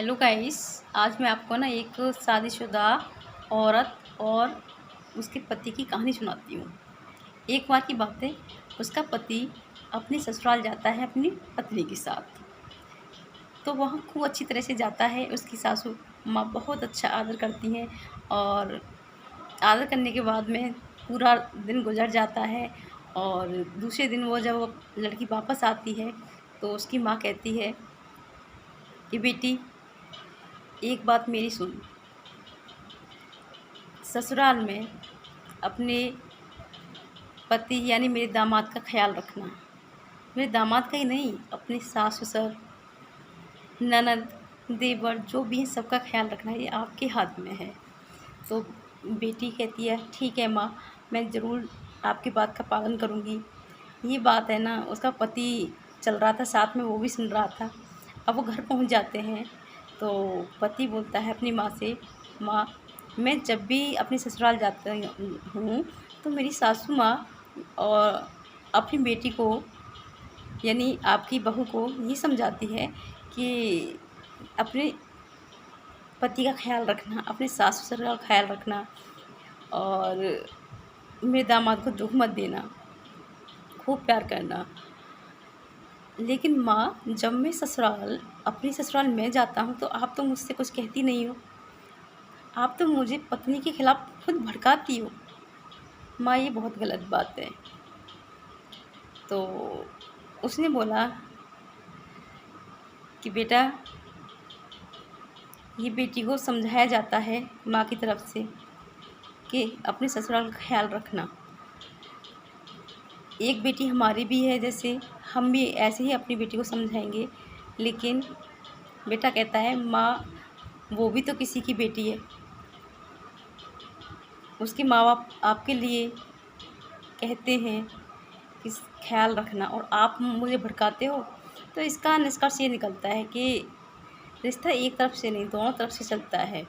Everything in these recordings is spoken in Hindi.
Hello guys. आज मैं आपको ना एक शादीशुदा औरत और उसके पति की कहानी सुनाती हूँ। एक बार की बात है, उसका पति अपने ससुराल जाता है अपनी पत्नी के साथ। तो वहाँ खूब अच्छी तरह से जाता है। उसकी सासू माँ बहुत अच्छा आदर करती हैं और आदर करने के बाद में पूरा दिन गुजर जाता है। और दूसरे दिन वो जब वो लड़की वापस आती है तो उसकी माँ कहती है कि बेटी, एक बात मेरी सुन। ससुराल में अपने पति यानी मेरे दामाद का ख्याल रखना। मेरे दामाद का ही नहीं, अपने सास ससुर, ननद, देवर जो भी हैं सबका ख्याल रखना, ये आपके हाथ में है। तो बेटी कहती है ठीक है माँ, मैं ज़रूर आपकी बात का पालन करूँगी। ये बात है ना, उसका पति चल रहा था साथ में, वो भी सुन रहा था। अब वो घर पहुँच जाते हैं तो पति बोलता है अपनी माँ से, माँ, मैं जब भी अपने ससुराल जाता हूँ तो मेरी सासू माँ और अपनी बेटी को यानी आपकी बहू को ये समझाती है कि अपने पति का ख्याल रखना, अपने सास ससुर का ख्याल रखना और मेरे दामाद को दुख मत देना, खूब प्यार करना। लेकिन माँ, जब मैं अपने ससुराल में जाता हूँ तो आप तो मुझसे कुछ कहती नहीं हो, आप तो मुझे पत्नी के खिलाफ खुद भड़काती हो। माँ, ये बहुत गलत बात है। तो उसने बोला कि बेटा, ये बेटी को समझाया जाता है माँ की तरफ से कि अपने ससुराल का ख्याल रखना। एक बेटी हमारी भी है, जैसे हम भी ऐसे ही अपनी बेटी को समझाएंगे। लेकिन बेटा कहता है माँ, वो भी तो किसी की बेटी है, उसके माँ बाप आपके लिए कहते हैं कि ख्याल रखना और आप मुझे भड़काते हो। तो इसका निष्कर्ष ये निकलता है कि रिश्ता एक तरफ से नहीं, दोनों तरफ से चलता है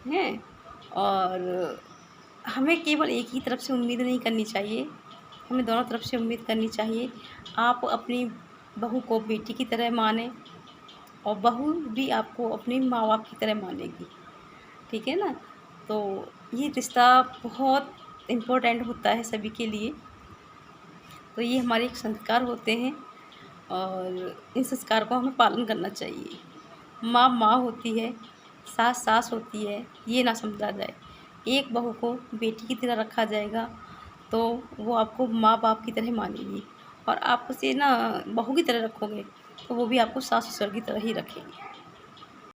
हैं। और हमें केवल एक ही तरफ से उम्मीद नहीं करनी चाहिए, हमें दोनों तरफ से उम्मीद करनी चाहिए। आप अपनी बहू को बेटी की तरह मानें और बहू भी आपको अपने माँ बाप की तरह मानेगी, ठीक है ना। तो ये रिश्ता बहुत इम्पोर्टेंट होता है सभी के लिए। तो ये हमारे एक संस्कार होते हैं और इन संस्कार को हमें पालन करना चाहिए। माँ माँ होती है, सास सास होती है, ये ना समझा जाए। एक बहू को बेटी की तरह रखा जाएगा तो वो आपको माँ बाप की तरह मानेगी, और आप उसे ना बहू की तरह रखोगे तो वो भी आपको सास ससुर की तरह ही रखेगी।